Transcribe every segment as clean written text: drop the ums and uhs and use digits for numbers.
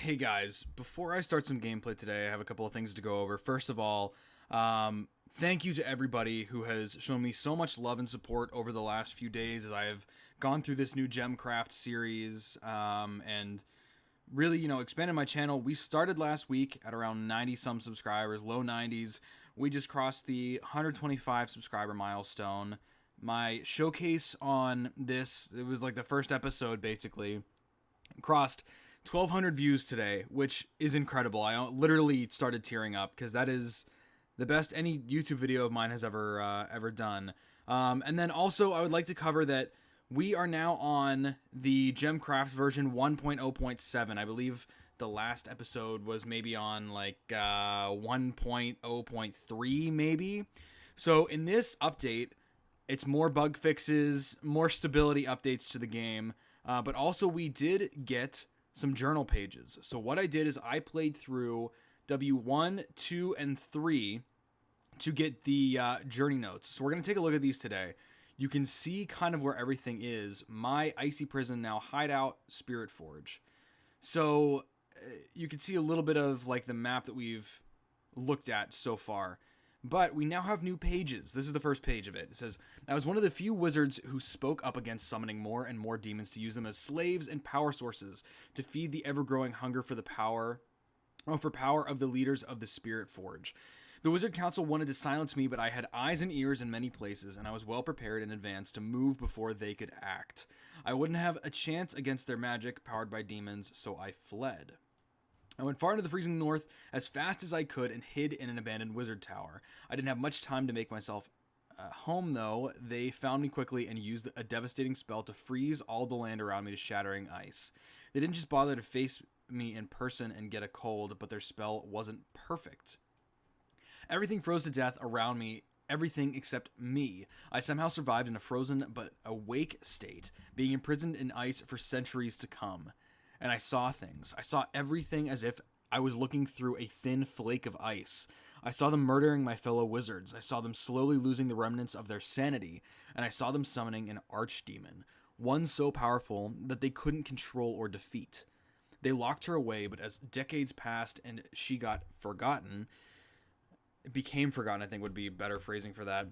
Hey guys, before I start some gameplay today, I have a couple of things to go over. First of all, thank you to everybody who has shown me so much love and support over the last few days as I have gone through this new Gemcraft series and really, expanded my channel. We started last week at around 90 some subscribers, low 90s. We just crossed the 125 subscriber milestone. My showcase on this, it was like the first episode basically, crossed 1,200 views today, which is incredible. I literally started tearing up because that is the best any YouTube video of mine has ever done. And then also, I would like to cover that we are now on the Gemcraft version 1.0.7. I believe the last episode was maybe on like 1.0.3 maybe. So in this update, it's more bug fixes, more stability updates to the game, but also we did get some journal pages. So what I did is I played through W1, 2, and 3 to get the journey notes. So we're going to take a look at these today. You can see kind of where everything is. My Icy Prison now, Hideout, Spirit Forge. So you can see a little bit of like the map that we've looked at so far. But we now have new pages. This is the first page of it. It says, I was one of the few wizards who spoke up against summoning more and more demons to use them as slaves and power sources to feed the ever-growing hunger for power of the leaders of the Spirit Forge. The Wizard Council wanted to silence me, but I had eyes and ears in many places, and I was well prepared in advance to move before they could act. I wouldn't have a chance against their magic powered by demons, so I fled. I went far into the freezing north as fast as I could and hid in an abandoned wizard tower. I didn't have much time to make myself home, though. They found me quickly and used a devastating spell to freeze all the land around me to shattering ice. They didn't just bother to face me in person and get a cold, but their spell wasn't perfect. Everything froze to death around me, everything except me. I somehow survived in a frozen but awake state, being imprisoned in ice for centuries to come. And I saw things. I saw everything as if I was looking through a thin flake of ice. I saw them murdering my fellow wizards. I saw them slowly losing the remnants of their sanity. And I saw them summoning an archdemon, one so powerful that they couldn't control or defeat. They locked her away, but as decades passed and she got forgotten, became forgotten, I think would be better phrasing for that,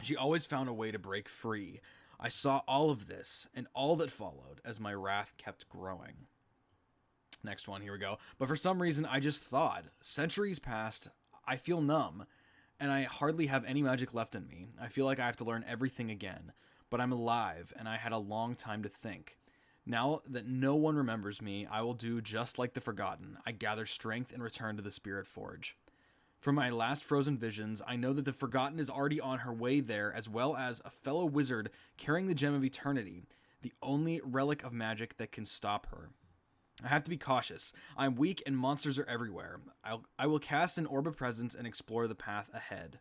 she always found a way to break free. I saw all of this and all that followed as my wrath kept growing. Next one, here we go. But for some reason, I just thawed. Centuries passed, I feel numb, and I hardly have any magic left in me. I feel like I have to learn everything again, but I'm alive, and I had a long time to think. Now that no one remembers me, I will do just like the Forgotten. I gather strength and return to the Spirit Forge. From my last frozen visions, I know that the Forgotten is already on her way there, as well as a fellow wizard carrying the Gem of Eternity, the only relic of magic that can stop her. I have to be cautious. I'm weak and monsters are everywhere. I will cast an Orb of Presence and explore the path ahead.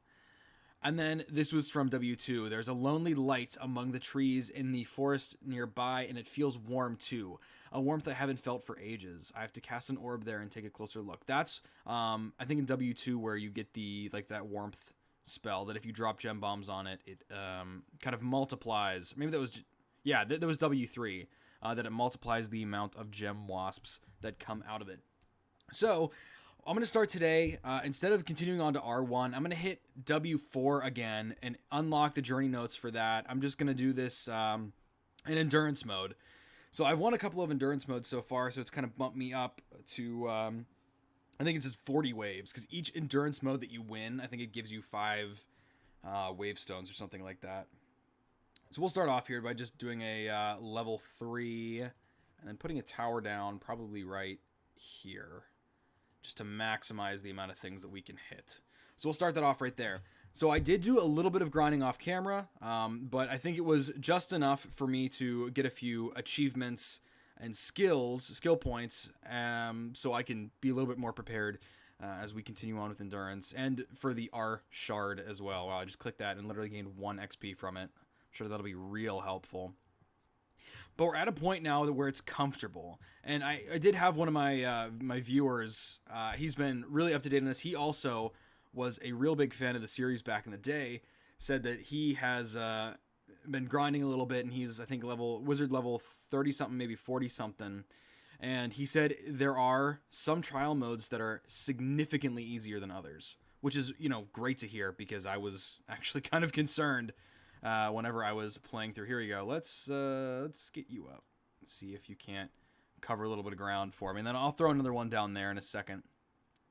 And then this was from W2. There's a lonely light among the trees in the forest nearby, and it feels warm too. A warmth I haven't felt for ages. I have to cast an orb there and take a closer look. That's, I think in W2 where you get the, like that warmth spell that if you drop gem bombs on it, it kind of multiplies. Maybe that was, yeah, that was W3. That it multiplies the amount of gem wasps that come out of it. So, I'm going to start today. Instead of continuing on to R1, I'm going to hit W4 again and unlock the journey notes for that. I'm just going to do this in endurance mode. So, I've won a couple of endurance modes so far, so it's kind of bumped me up to, I think it says 40 waves, because each endurance mode that you win, I think it gives you 5 wave stones or something like that. So we'll start off here by just doing a level 3 and then putting a tower down probably right here just to maximize the amount of things that we can hit. So we'll start that off right there. So I did do a little bit of grinding off camera, but I think it was just enough for me to get a few achievements and skill points, so I can be a little bit more prepared as we continue on with endurance, and for the R shard as well. Wow, I just clicked that and literally gained 1 XP from it. Sure, that'll be real helpful. But we're at a point now where it's comfortable, and I did have one of my my viewers. He's been really up to date on this. He also was a real big fan of the series back in the day. Said that he has been grinding a little bit, and he's I think wizard level 30 something, maybe 40 something, And he said there are some trial modes that are significantly easier than others, which is, great to hear because I was actually kind of concerned whenever I was playing through. Here we go. Let's get you up. Let's see if you can't cover a little bit of ground for me. And then I'll throw another one down there in a second.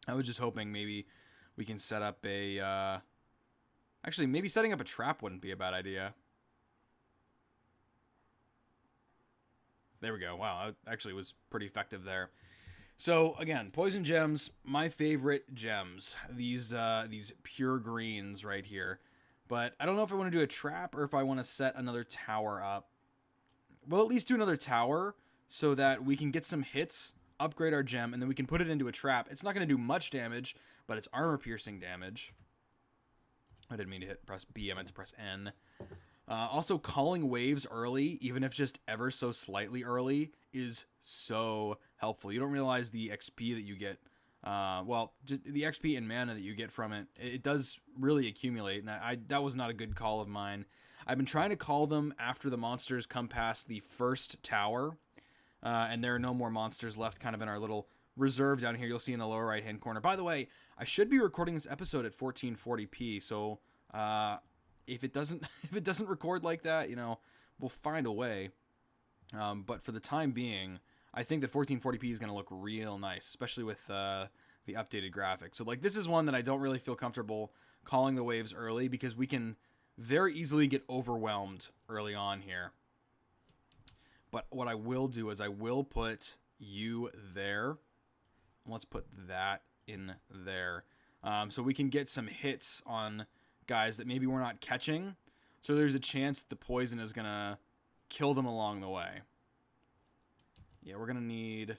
I was just hoping maybe we can set up a... Actually, maybe setting up a trap wouldn't be a bad idea. There we go. Wow, that actually was pretty effective there. So, again, poison gems, my favorite gems. These pure greens right here. But I don't know if I want to do a trap or if I want to set another tower up. We'll at least do another tower so that we can get some hits, upgrade our gem, and then we can put it into a trap. It's not going to do much damage, but it's armor-piercing damage. I didn't mean to press B, I meant to press N. Also, calling waves early, even if just ever so slightly early, is so helpful. You don't realize the XP that you get. Just the XP and mana that you get from it, it does really accumulate. And that was not a good call of mine. I've been trying to call them after the monsters come past the first tower. And there are no more monsters left kind of in our little reserve down here. You'll see in the lower right-hand corner. By the way, I should be recording this episode at 1440p, so if it doesn't record like that, we'll find a way. But for the time being, I think that 1440p is going to look real nice, especially with the updated graphics. So this is one that I don't really feel comfortable calling the waves early because we can very easily get overwhelmed early on here. But what I will do is I will put you there. Let's put that in there. So we can get some hits on guys that maybe we're not catching. So there's a chance the poison is going to kill them along the way. Yeah, we're going to need...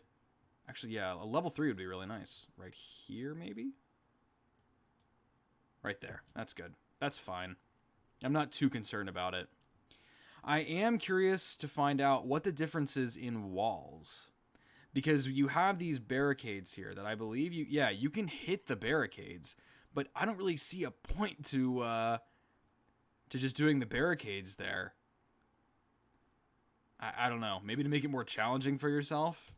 Actually, yeah, a level 3 would be really nice. Right here, maybe? Right there. That's good. That's fine. I'm not too concerned about it. I am curious to find out what the difference is in walls. Because you have these barricades here that I believe you can hit the barricades, but I don't really see a point to just doing the barricades there. I don't know. Maybe to make it more challenging for yourself?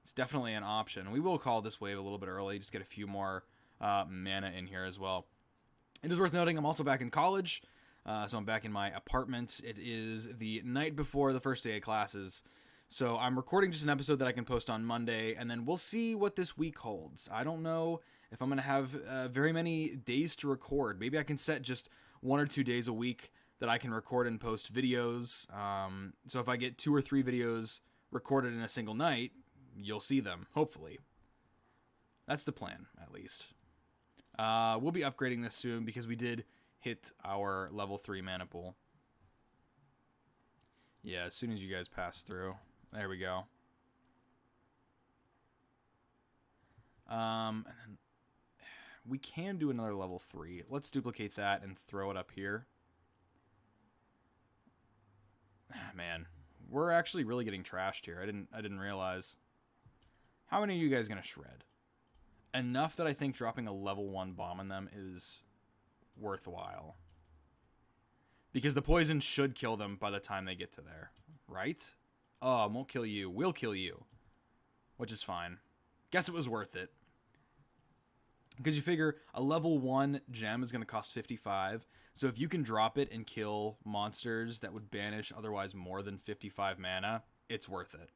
It's definitely an option. We will call this wave a little bit early, just get a few more mana in here as well. It is worth noting I'm also back in college, so I'm back in my apartment. It is the night before the first day of classes. So I'm recording just an episode that I can post on Monday, and then we'll see what this week holds. I don't know if I'm going to have very many days to record. Maybe I can set just 1 or 2 days a week that I can record and post videos. So if I get 2 or 3 videos recorded in a single night, you'll see them, hopefully. That's the plan, at least. We'll be upgrading this soon because we did hit our level 3 mana pool. Yeah, as soon as you guys pass through. There we go. And then we can do another level 3. Let's duplicate that and throw it up here. Man, we're actually really getting trashed here. I didn't realize. How many are you guys gonna shred? Enough that I think dropping a level 1 bomb on them is worthwhile. Because the poison should kill them by the time they get to there. Right? Oh, won't kill you. We'll kill you. Which is fine. Guess it was worth it. Because you figure a level 1 gem is going to cost 55. So if you can drop it and kill monsters that would banish otherwise more than 55 mana, it's worth it.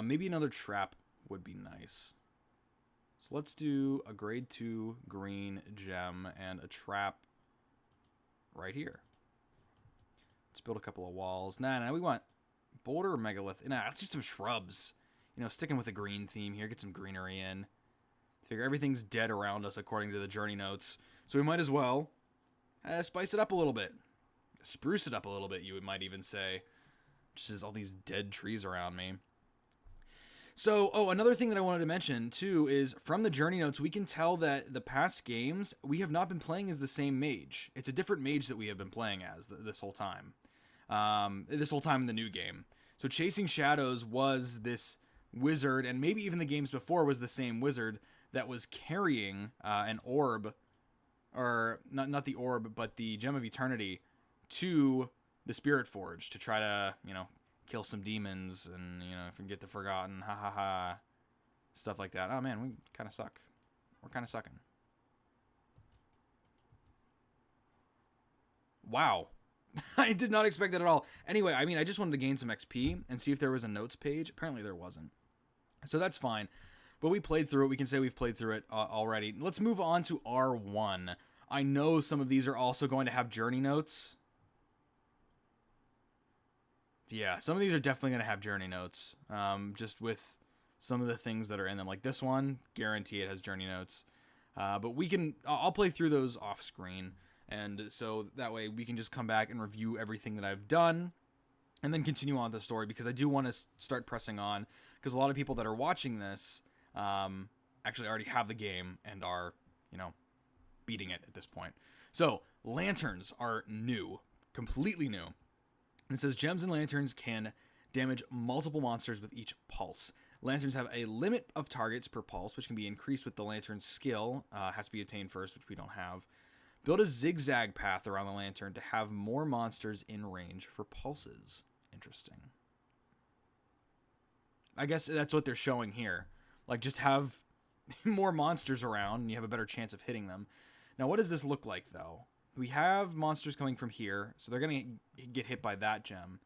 Maybe another trap would be nice. So let's do a grade 2 green gem and a trap right here. Let's build a couple of walls. Nah, we want boulder or megalith. Nah, let's do some shrubs. Sticking with a green theme here. Get some greenery in. Figure everything's dead around us according to the journey notes. So we might as well spice it up a little bit. Spruce it up a little bit, you might even say. Just as all these dead trees around me. So, another thing that I wanted to mention, too, is from the journey notes, we can tell that the past games, we have not been playing as the same mage. It's a different mage that we have been playing as this whole time. This whole time in the new game. So, Chasing Shadows was this wizard, and maybe even the games before was the same wizard that was carrying an orb, or not the orb, but the Gem of Eternity, to the Spirit Forge to try to, kill some demons and, you know, forget the forgotten, ha ha ha, stuff like that. Oh man, we kind of suck. We're kind of sucking. Wow. I did not expect that at all. Anyway, I mean, I just wanted to gain some XP and see if there was a notes page. Apparently there wasn't. So that's fine. But we played through it. We can say we've played through it already. Let's move on to R1. I know some of these are also going to have journey notes. Yeah, some of these are definitely going to have journey notes. Just with some of the things that are in them. Like this one, guarantee it has journey notes. But we can... I'll play through those off screen. And so that way we can just come back and review everything that I've done. And then continue on the story. Because I do want to start pressing on. Because a lot of people that are watching this... actually already have the game and are, you know, beating it at this point. So, lanterns are new. Completely new. And it says, gems and lanterns can damage multiple monsters with each pulse. Lanterns have a limit of targets per pulse, which can be increased with the lantern's skill. Has to be attained first, which we don't have. Build a zigzag path around the lantern to have more monsters in range for pulses. Interesting. I guess that's what they're showing here. Like, just have more monsters around, and you have a better chance of hitting them. Now, what does this look like, though? We have monsters coming from here, so they're going to get hit by that gem.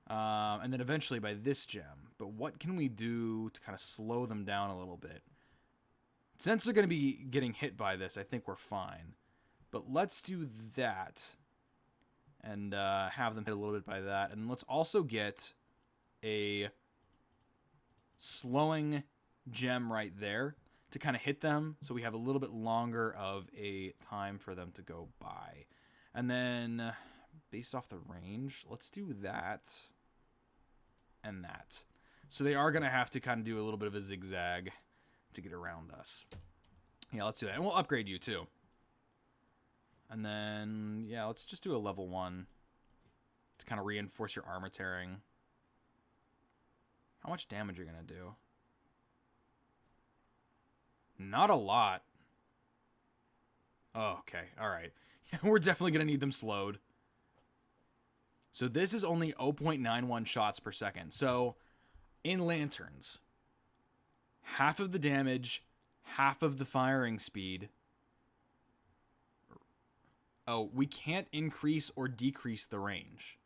And then eventually by this gem. But what can we do to kind of slow them down a little bit? Since they're going to be getting hit by this, I think we're fine. But let's do that. And have them hit a little bit by that. And let's also get a slowing gem right there to kind of hit them, so we have a little bit longer of a time for them to go by. And then based off the range, let's do that and that. So they are going to have to kind of do a little bit of a zigzag to get around us. Yeah, let's do that. And we'll upgrade you too. And then, yeah, let's just do a level 1 to kind of reinforce your armor tearing. How much damage are you going to do? Not a lot. Oh, okay. All right. We're definitely going to need them slowed. So this is only 0.91 shots per second. So in lanterns, half of the damage, half of the firing speed. Oh, we can't increase or decrease the range.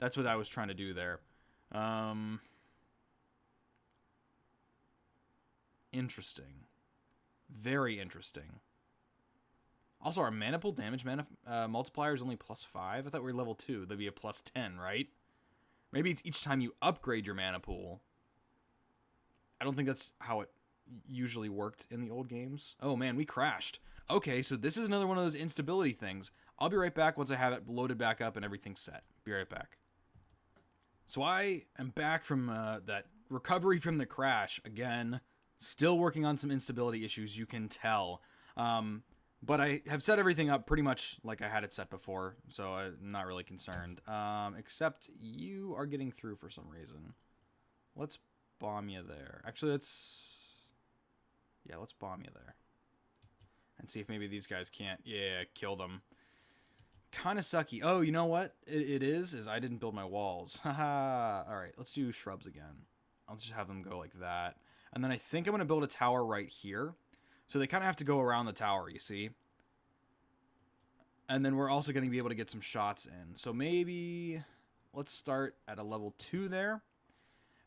That's what I was trying to do there. Interesting. Very interesting. Also, our mana pool damage multiplier is only +5. I thought we were level 2. That'd be a +10, right? Maybe it's each time you upgrade your mana pool. I don't think that's how it usually worked in the old games. Oh man, we crashed. Okay, so this is another one of those instability things. I'll be right back once I have it loaded back up and everything's set. Be right back. So I am back from that recovery from the crash again. Still working on some instability issues, you can tell. But I have set everything up pretty much like I had it set before, so I'm not really concerned. Except you are getting through for some reason. Let's bomb you there. Actually, let's bomb you there. And see if maybe these guys can't, kill them. Kind of sucky. Oh, you know what it is I didn't build my walls. Haha. All right, let's do shrubs again. I'll just have them go like that. And then I think I'm going to build a tower right here. So they kind of have to go around the tower, you see? And then we're also going to be able to get some shots in. So maybe let's start at a level 2 there.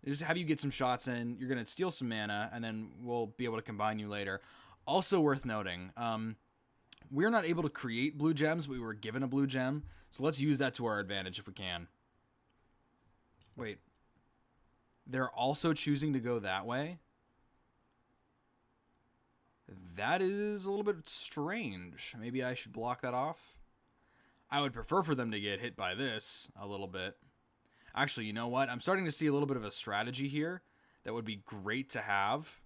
Just have you get some shots in. You're going to steal some mana, and then we'll be able to combine you later. Also worth noting, we're not able to create blue gems. We were given a blue gem. So let's use that to our advantage if we can. Wait. They're also choosing to go that way? That is a little bit strange. Maybe I should block that off. I would prefer for them to get hit by this a little bit. Actually, you know what? I'm starting to see a little bit of a strategy here that would be great to have.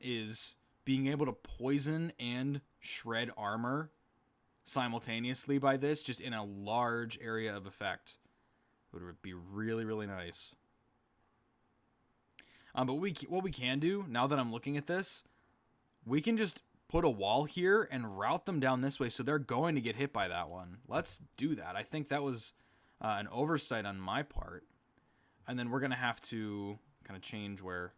Is being able to poison and shred armor simultaneously by this, just in a large area of effect. It would be really, really nice. But what we can do, now that I'm looking at this, we can just put a wall here and route them down this way, so they're going to get hit by that one. Let's do that. I think that was an oversight on my part. And then we're going to have to kind of change where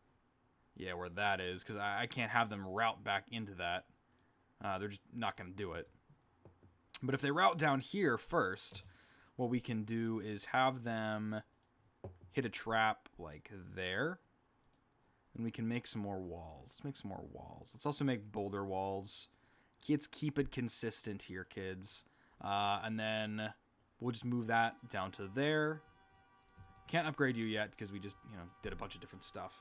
that is, because I can't have them route back into that. They're just not going to do it. But if they route down here first, what we can do is have them hit a trap like there. And we can make some more walls. Let's make some more walls. Let's also make boulder walls. Let's keep it consistent here, kids. And then we'll just move that down to there. Can't upgrade you yet because we just, did a bunch of different stuff.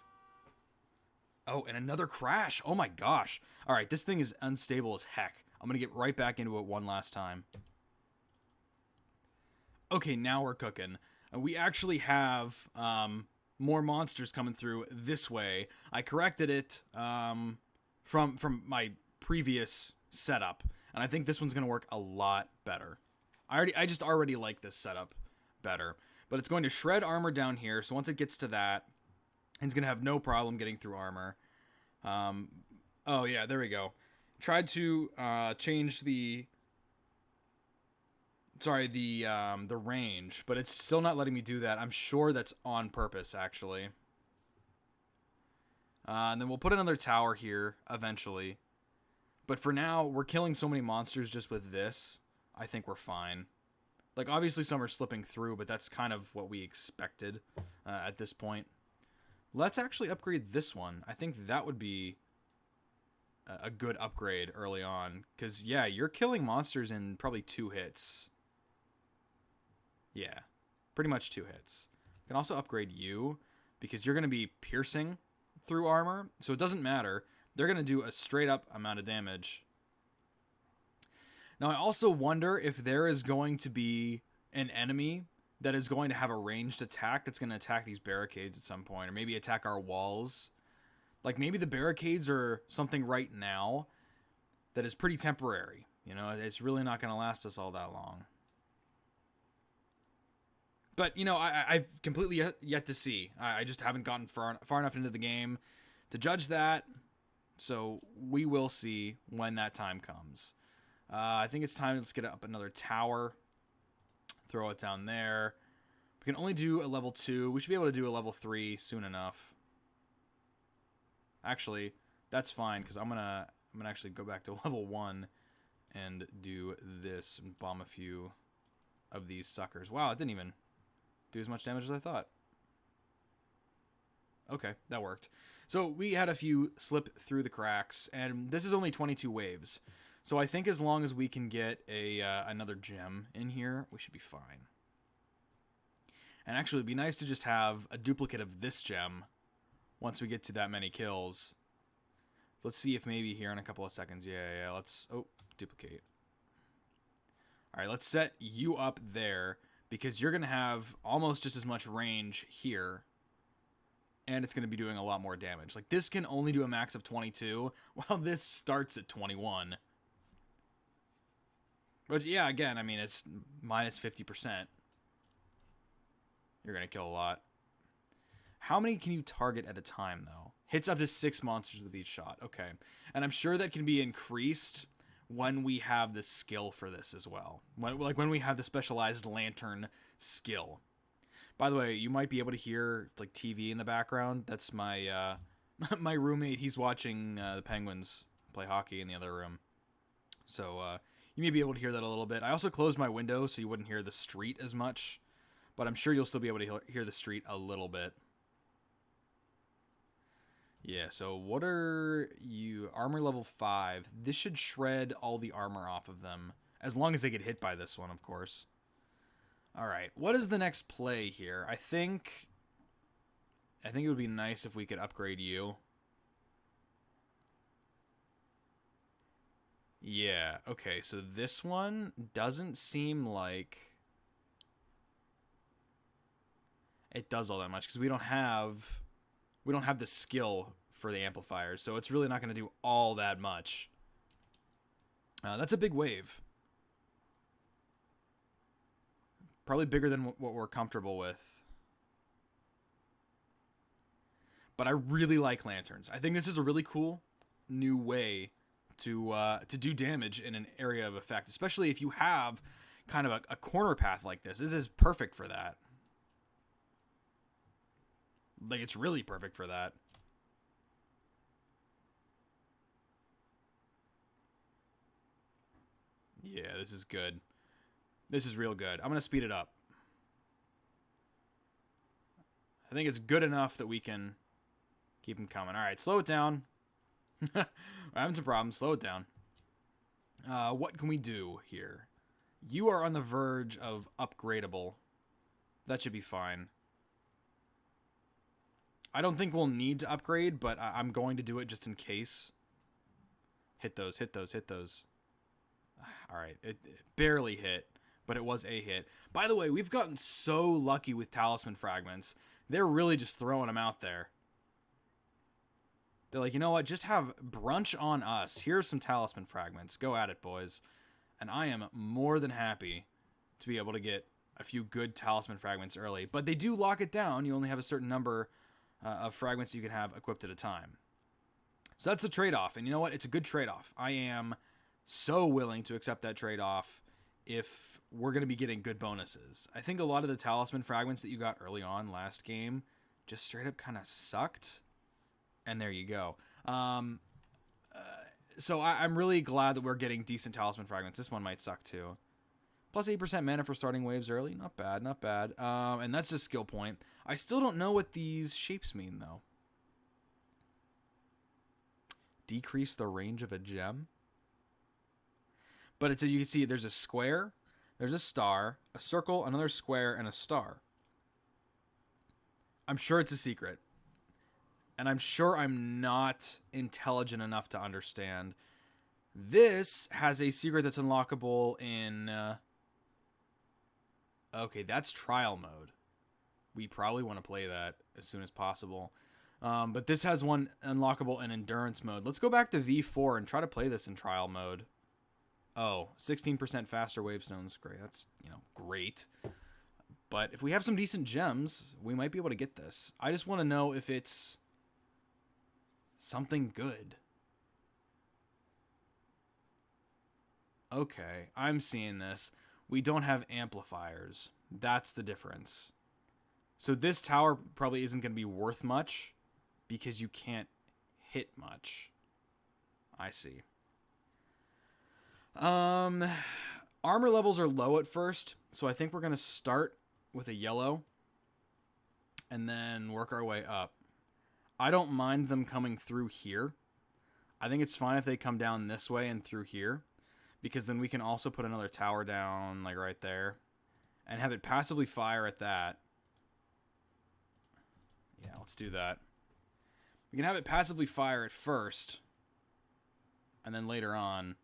Oh, and another crash. Oh my gosh. All right, this thing is unstable as heck. I'm going to get right back into it one last time. Okay, now we're cooking. We actually have more monsters coming through this way. I corrected it from my previous setup, and I think this one's going to work a lot better. I just already like this setup better. But it's going to shred armor down here, so once it gets to that, it's going to have no problem getting through armor. Oh yeah, there we go. Tried to change the range, but it's still not letting me do that. I'm sure that's on purpose, actually. And then we'll put another tower here eventually. But for now, we're killing so many monsters just with this. I think we're fine. Like, obviously some are slipping through, but that's kind of what we expected at this point. Let's actually upgrade this one. I think that would be a good upgrade early on. Because, yeah, you're killing monsters in probably 2 hits. Yeah, pretty much 2 hits. You can also upgrade you, because you're going to be piercing through armor. So it doesn't matter. They're going to do a straight up amount of damage. Now, I also wonder if there is going to be an enemy that is going to have a ranged attack that's going to attack these barricades at some point, or maybe attack our walls. Like, maybe the barricades are something right now that is pretty temporary. It's really not going to last us all that long. But, I've completely yet to see. I just haven't gotten far enough into the game to judge that. So we will see when that time comes. I think it's time. Let's get up another tower. Throw it down there. We can only do a level 2. We should be able to do a level 3 soon enough. Actually, that's fine, because I'm gonna actually go back to level 1 and do this and bomb a few of these suckers. Wow, it didn't even do as much damage as I thought. Okay, that worked. So we had a few slip through the cracks, and this is only 22 waves. So I think as long as we can get another gem in here, we should be fine. And actually, it'd be nice to just have a duplicate of this gem once we get to that many kills. Let's see if maybe here in a couple of seconds. Yeah. Let's... Oh, duplicate. All right, let's set you up there, because you're going to have almost just as much range here. And it's going to be doing a lot more damage. Like, this can only do a max of 22, while this starts at 21. But yeah, again, I mean, it's minus 50%. You're going to kill a lot. How many can you target at a time, though? Hits up to 6 monsters with each shot. Okay. And I'm sure that can be increased when we have the skill for this as well. When we have the specialized lantern skill. By the way, you might be able to hear like TV in the background. That's my my roommate. He's watching the Penguins play hockey in the other room. So you may be able to hear that a little bit. I also closed my window so you wouldn't hear the street as much. But I'm sure you'll still be able to hear the street a little bit. Yeah, so what are you? Armor level 5. This should shred all the armor off of them. As long as they get hit by this one, of course. Alright, what is the next play here? I think it would be nice if we could upgrade you. Yeah, okay, so this one doesn't seem like it does all that much, because we don't have the skill for the amplifiers, so it's really not going to do all that much. That's a big wave. Probably bigger than what we're comfortable with. But I really like lanterns. I think this is a really cool new way to do damage in an area of effect, especially if you have kind of a corner path like this. This is perfect for that. Like, it's really perfect for that. Yeah, this is good. This is real good. I'm going to speed it up. I think it's good enough that we can keep them coming. All right, slow it down. We're having some problems. Slow it down. What can we do here? You are on the verge of upgradable. That should be fine. I don't think we'll need to upgrade, but I'm going to do it just in case. Hit those, hit those, hit those. All right, it barely hit, but it was a hit. By the way, we've gotten so lucky with talisman fragments. They're really just throwing them out there. They're like, you know what? Just have brunch on us. Here's some talisman fragments. Go at it, boys. And I am more than happy to be able to get a few good talisman fragments early. But they do lock it down. You only have a certain number of fragments you can have equipped at a time. So that's the trade-off. And you know what? It's a good trade-off. I am so willing to accept that trade-off if we're going to be getting good bonuses. I think a lot of the talisman fragments that you got early on last game just straight up kind of sucked. And there you go. So I'm really glad that we're getting decent talisman fragments. This one might suck too. Plus 8% mana for starting waves early. Not bad, not bad. And that's a skill point. I still don't know what these shapes mean, though. Decrease the range of a gem. But you can see there's a square, there's a star, a circle, another square, and a star. I'm sure it's a secret. And I'm sure I'm not intelligent enough to understand. This has a secret that's unlockable in... okay, that's trial mode. We probably want to play that as soon as possible. But this has one unlockable in endurance mode. Let's go back to V4 and try to play this in trial mode. Oh, 16% faster wave stones. Great. That's, great. But if we have some decent gems, we might be able to get this. I just want to know if it's something good. Okay, I'm seeing this. We don't have amplifiers. That's the difference. So this tower probably isn't going to be worth much because you can't hit much. I see. Armor levels are low at first, so I think we're going to start with a yellow and then work our way up. I don't mind them coming through here. I think it's fine if they come down this way and through here, because then we can also put another tower down, like right there, and have it passively fire at that. Yeah, let's do that. We can have it passively fire at first, and then later on,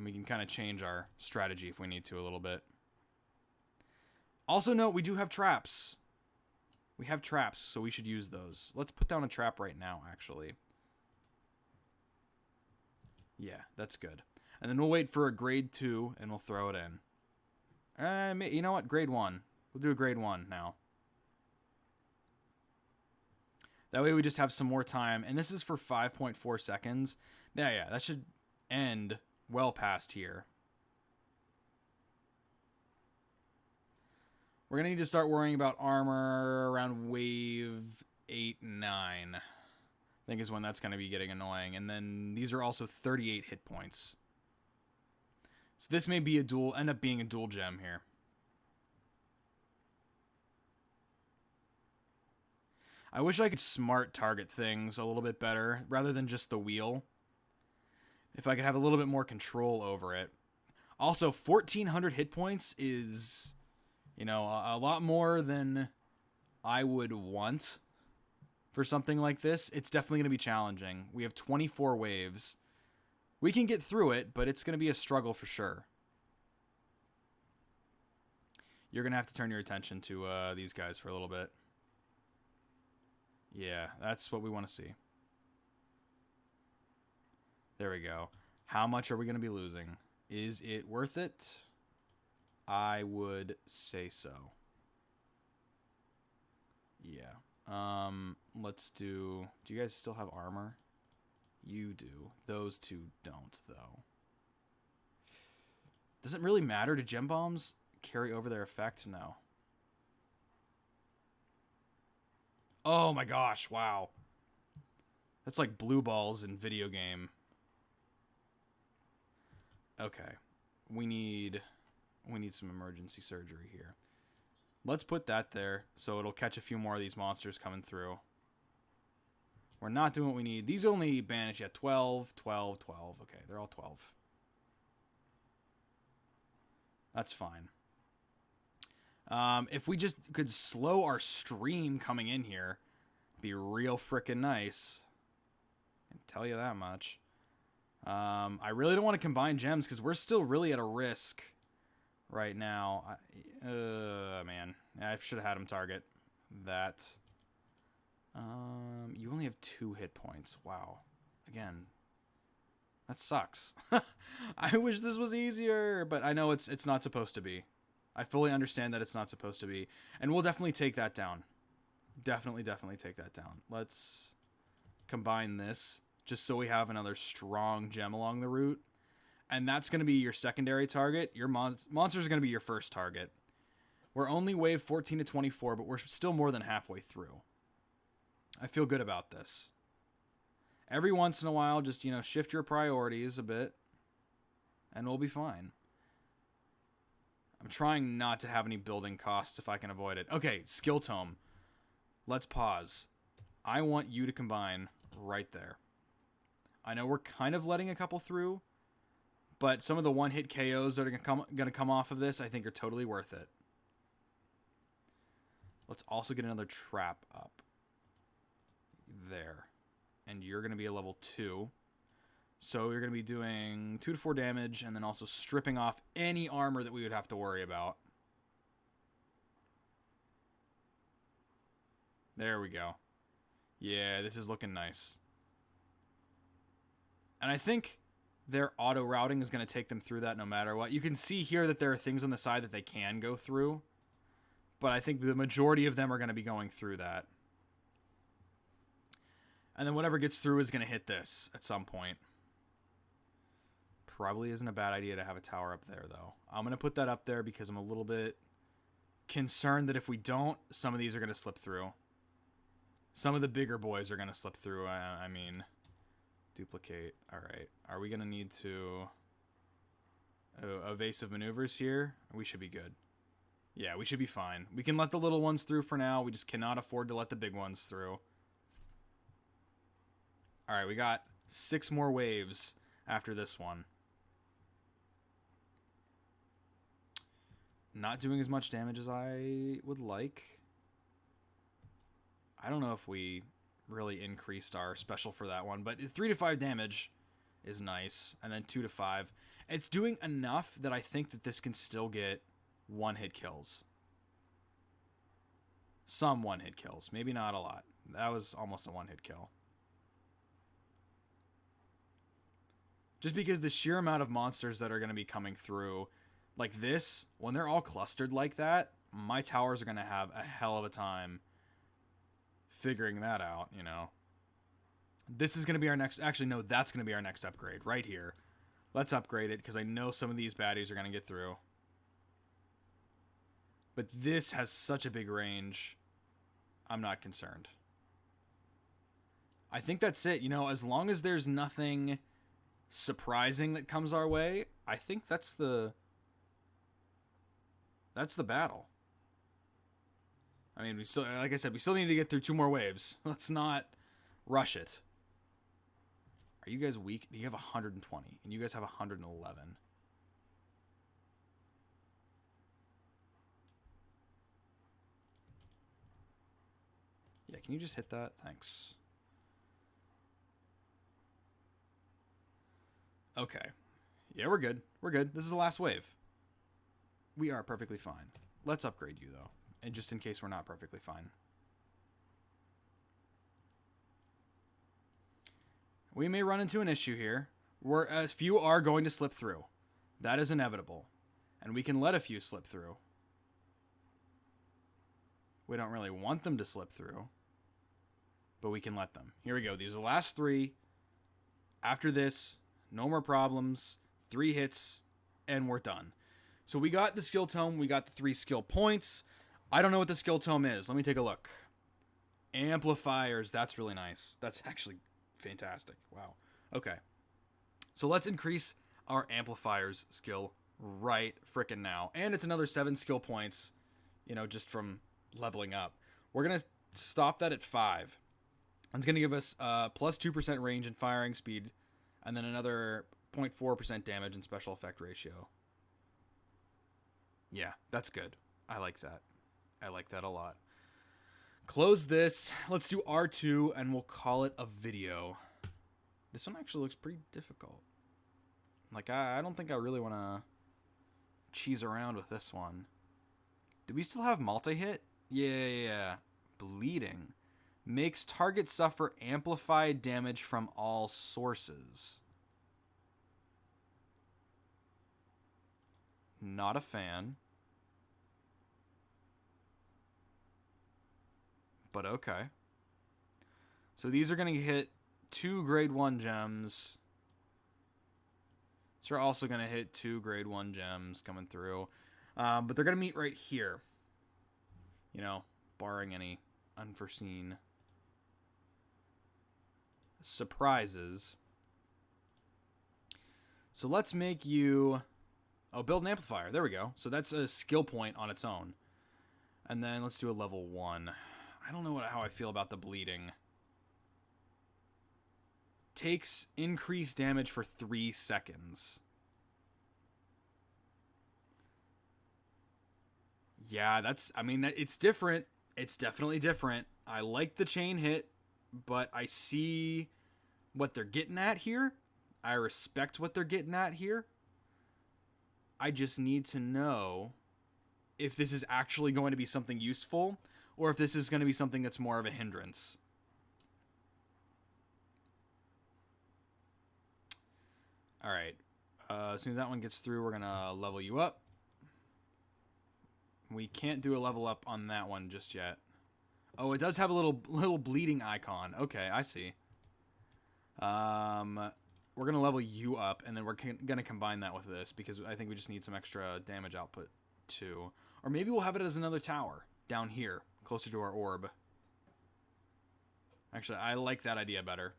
we can kind of change our strategy if we need to a little bit. Also note, we do have traps. We have traps, so we should use those. Let's put down a trap right now, actually. Yeah, that's good. And then we'll wait for a grade 2, and we'll throw it in. You know what? Grade 1. We'll do a grade 1 now. That way we just have some more time. And this is for 5.4 seconds. Yeah, that should end well past here. We're going to need to start worrying about armor around wave 8 and 9. I think is when that's going to be getting annoying. And then these are also 38 hit points. So this may be end up being a dual gem here. I wish I could smart target things a little bit better rather than just the wheel. If I could have a little bit more control over it. Also, 1,400 hit points is, a lot more than I would want for something like this. It's definitely going to be challenging. We have 24 waves. We can get through it, but it's going to be a struggle for sure. You're going to have to turn your attention to these guys for a little bit. Yeah, that's what we want to see. There we go. How much are we going to be losing? Is it worth it? I would say so. Yeah. Let's do... Do you guys still have armor? You do. Those two don't, though. Does it really matter? Do gem bombs carry over their effect? No. Oh my gosh, wow. That's like blue balls in video game. Okay. We need some emergency surgery here. Let's put that there so it'll catch a few more of these monsters coming through. We're not doing what we need. These only banish at 12, 12, 12. Okay, they're all 12. That's fine. If we just could slow our stream coming in here, be real freaking nice. I can tell you that much. I really don't want to combine gems because we're still really at a risk right now. Man. I should have had him target that. You only have 2 hit points. Wow. Again, that sucks. I wish this was easier, but I know it's not supposed to be. I fully understand that it's not supposed to be. And we'll definitely take that down. Definitely take that down. Let's combine this just so we have another strong gem along the route. And that's going to be your secondary target. Your monsters are going to be your first target. We're only wave 14 to 24, but we're still more than halfway through. I feel good about this. Every once in a while, just, you know, shift your priorities a bit, and we'll be fine. I'm trying not to have any building costs if I can avoid it. Okay, skill tome. Let's pause. I want you to combine right there. I know we're kind of letting a couple through, but some of the one-hit KOs that are going to come off of this, I think, are totally worth it. Let's also get another trap up. There. And you're going to be a level 2. So you're going to be doing 2 to 4 damage and then also stripping off any armor that we would have to worry about. There we go. Yeah, this is looking nice. And I think their auto routing is going to take them through that no matter what. You can see here that there are things on the side that they can go through. But I think the majority of them are going to be going through that. And then whatever gets through is going to hit this at some point. Probably isn't a bad idea to have a tower up there, though. I'm going to put that up there because I'm a little bit concerned that if we don't, some of these are going to slip through. Some of the bigger boys are going to slip through. I mean, duplicate. All right. Are we going to need to... evasive maneuvers here? We should be good. Yeah, we should be fine. We can let the little ones through for now. We just cannot afford to let the big ones through. All right, we got 6 more waves after this one. Not doing as much damage as I would like. I don't know if we really increased our special for that one, but 3 to 5 damage is nice, and then 2 to 5. It's doing enough that I think that this can still get one-hit kills. Some one-hit kills, maybe not a lot. That was almost a one-hit kill. Just because the sheer amount of monsters that are going to be coming through, like this, when they're all clustered like that, my towers are going to have a hell of a time figuring that out, you know. This is going to be our next... Actually, no, that's going to be our next upgrade right here. Let's upgrade it because I know some of these baddies are going to get through. But this has such a big range, I'm not concerned. I think that's it. You know, as long as there's nothing surprising that comes our way, I think that's the battle. I mean, we still, like I said, we still need to get through 2 more waves. Let's not rush it. Are you guys weak? You have 120, and you guys have 111. Yeah, can you just hit that? Thanks. Okay. Yeah, we're good. We're good. This is the last wave. We are perfectly fine. Let's upgrade you, though. And just in case we're not perfectly fine. We may run into an issue here. A few are going to slip through. That is inevitable. And we can let a few slip through. We don't really want them to slip through. But we can let them. Here we go. These are the last 3. After this... No more problems. 3 hits, and we're done. So we got the skill tome. We got the 3 skill points. I don't know what the skill tome is. Let me take a look. Amplifiers. That's really nice. That's actually fantastic. Wow. Okay. So let's increase our amplifiers skill right frickin' now. And it's another 7 skill points, you know, just from leveling up. We're going to stop that at 5. It's going to give us plus 2% range and firing speed, and then another 0.4% damage and special effect ratio. Yeah, that's good. I like that. I like that a lot. Close this. Let's do R2, and we'll call it a video. This one actually looks pretty difficult. Like, I don't think I really want to cheese around with this one. Do we still have multi-hit? Yeah. Bleeding. Makes target suffer amplified damage from all sources. Not a fan. But okay. So these are going to hit 2 grade 1 gems. So we're also going to hit 2 grade 1 gems coming through. But they're going to meet right here. You know, barring any unforeseen surprises. So let's make you... Oh, build an amplifier. There we go. So that's a skill point on its own. And then let's do a level 1. I don't know how I feel about the bleeding. Takes increased damage for 3 seconds. Yeah, that's... I mean, it's different. It's definitely different. I like the chain hit, but I see what they're getting at here. I respect what they're getting at here. I just need to know if this is actually going to be something useful, or if this is going to be something that's more of a hindrance. Alright. As soon as that one gets through, we're going to level you up. We can't do a level up on that one just yet. Oh, it does have a little bleeding icon. Okay, I see. We're going to level you up, and then we're going to combine that with this, because I think we just need some extra damage output, too. Or maybe we'll have it as another tower down here, closer to our orb. Actually, I like that idea better.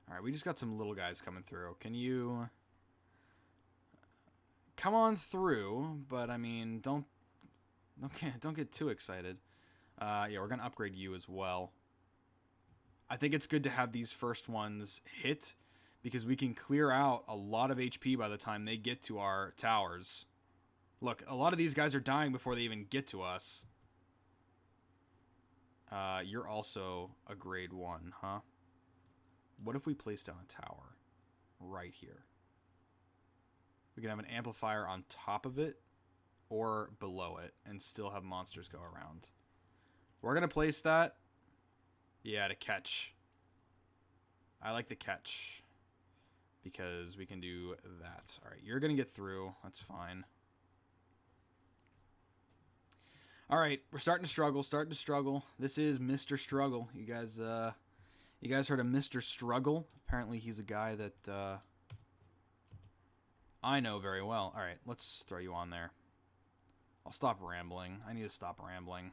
Alright, we just got some little guys coming through. Can you... come on through, but I mean, don't get too excited. Yeah, we're gonna upgrade you as well. I think it's good to have these first ones hit, because we can clear out a lot of HP by the time they get to our towers. Look, a lot of these guys are dying before they even get to us. You're also a grade 1, huh? What if we place down a tower right here? We can have an amplifier on top of it or below it and still have monsters go around. We're going to place that. Yeah, to catch. I like the catch because we can do that. All right, you're going to get through. That's fine. All right, we're starting to struggle. This is Mr. Struggle. You guys heard of Mr. Struggle? Apparently he's a guy that I know very well. All right, let's throw you on there. I'll stop rambling. I need to stop rambling.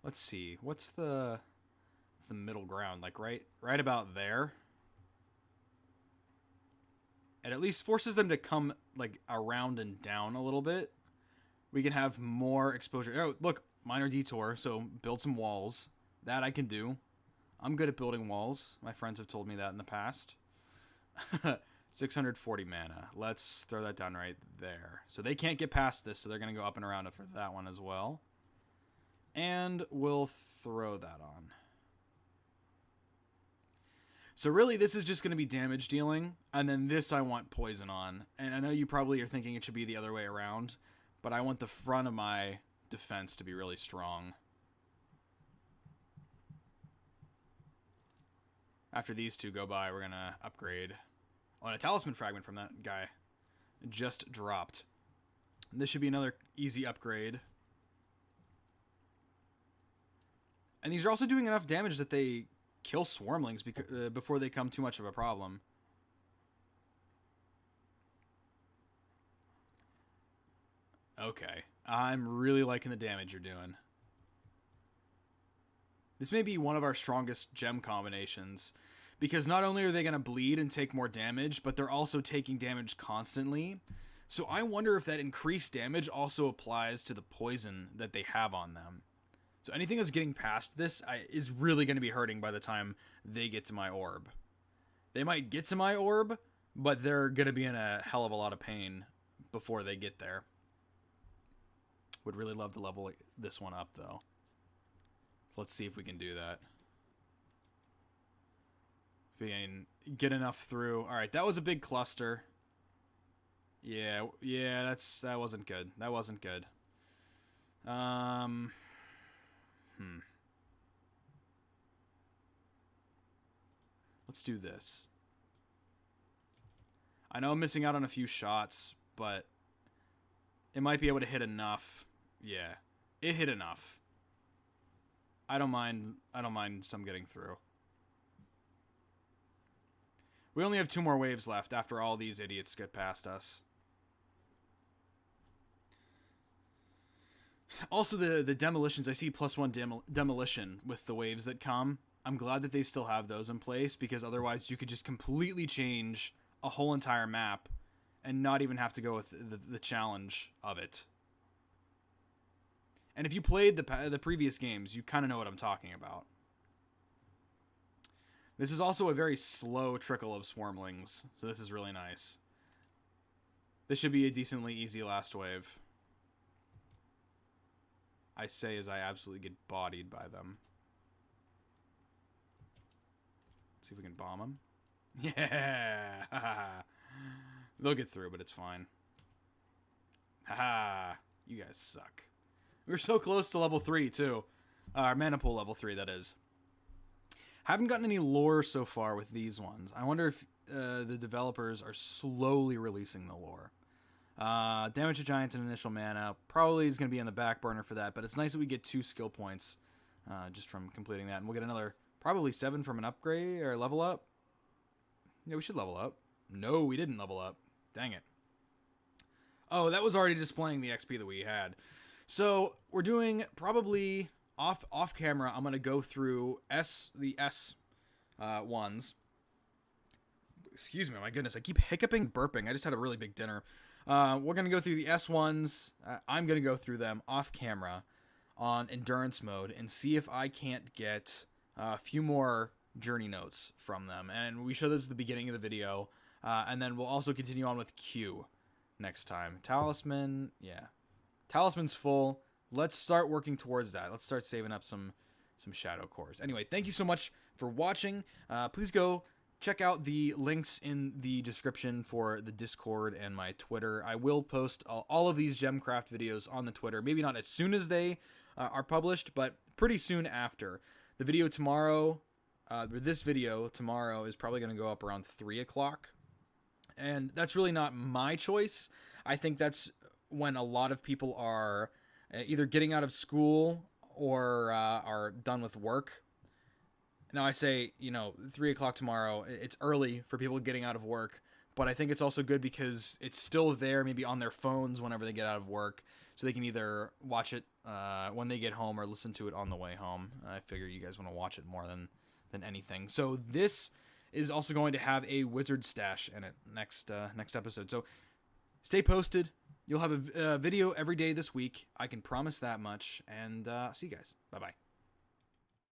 Let's see. What's the middle ground? Like right about there. It at least forces them to come like around and down a little bit. We can have more exposure. Oh, look, minor detour. So build some walls. That I can do. I'm good at building walls. My friends have told me that in the past. 640 mana. Let's throw that down right there. So they can't get past this, so they're going to go up and around it for that one as well. And we'll throw that on. So really, this is just going to be damage dealing. And then this I want poison on. And I know you probably are thinking it should be the other way around. But I want the front of my defense to be really strong. After these two go by, we're going to upgrade. Oh, and a talisman fragment from that guy just dropped. This should be another easy upgrade. And these are also doing enough damage that they kill swarmlings before they become too much of a problem. Okay. I'm really liking the damage you're doing. This may be one of our strongest gem combinations, because not only are they going to bleed and take more damage, but they're also taking damage constantly. So I wonder if that increased damage also applies to the poison that they have on them. So anything that's getting past this is really going to be hurting by the time they get to my orb. They might get to my orb, but they're going to be in a hell of a lot of pain before they get there. Would really love to level this one up, though. So let's see if we can do that. If we can get enough through. All right, that was a big cluster. Yeah, that wasn't good. That wasn't good. Let's do this. I know I'm missing out on a few shots, but it might be able to hit enough. Yeah, it hit enough. I don't mind some getting through. We only have 2 more waves left after all these idiots get past us. Also, the demolitions, I see +1 demolition with the waves that come. I'm glad that they still have those in place, because otherwise you could just completely change a whole entire map and not even have to go with the challenge of it. And if you played the previous games, you kind of know what I'm talking about. This is also a very slow trickle of swarmlings, so this is really nice. This should be a decently easy last wave. I say as I absolutely get bodied by them. Let's see if we can bomb them. Yeah! They'll get through, but it's fine. Haha! You guys suck. We're so close to level 3, too. Our mana pool level 3, that is. Haven't gotten any lore so far with these ones. I wonder if the developers are slowly releasing the lore. Damage to giants and initial mana probably is going to be on the back burner for that, but it's nice that we get 2 skill points just from completing that. And we'll get another, probably 7 from an upgrade or level up. Yeah, we should level up. No, we didn't level up. Dang it. Oh, that was already displaying the XP that we had. So we're doing probably off camera. I'm going to go through the S ones. Excuse me, my goodness. I keep hiccuping, burping. I just had a really big dinner. We're going to go through the S1s. I'm going to go through them off camera on endurance mode and see if I can't get a few more journey notes from them. And we show this at the beginning of the video. And then we'll also continue on with Q next time. Talisman, yeah. Talisman's full. Let's start working towards that. Let's start saving up some shadow cores. Anyway, thank you so much for watching. Please go check out the links in the description for the Discord and my Twitter. I will post all of these Gemcraft videos on the Twitter. Maybe not as soon as they are published, but pretty soon after. The video tomorrow, this video tomorrow is probably going to go up around 3 o'clock. And that's really not my choice. I think that's when a lot of people are either getting out of school or are done with work. Now I say, 3 o'clock tomorrow, it's early for people getting out of work, but I think it's also good because it's still there maybe on their phones whenever they get out of work, so they can either watch it when they get home or listen to it on the way home. I figure you guys want to watch it more than anything. So this is also going to have a wizard stash in it next episode. So stay posted. You'll have a video every day this week. I can promise that much. And see you guys. Bye-bye.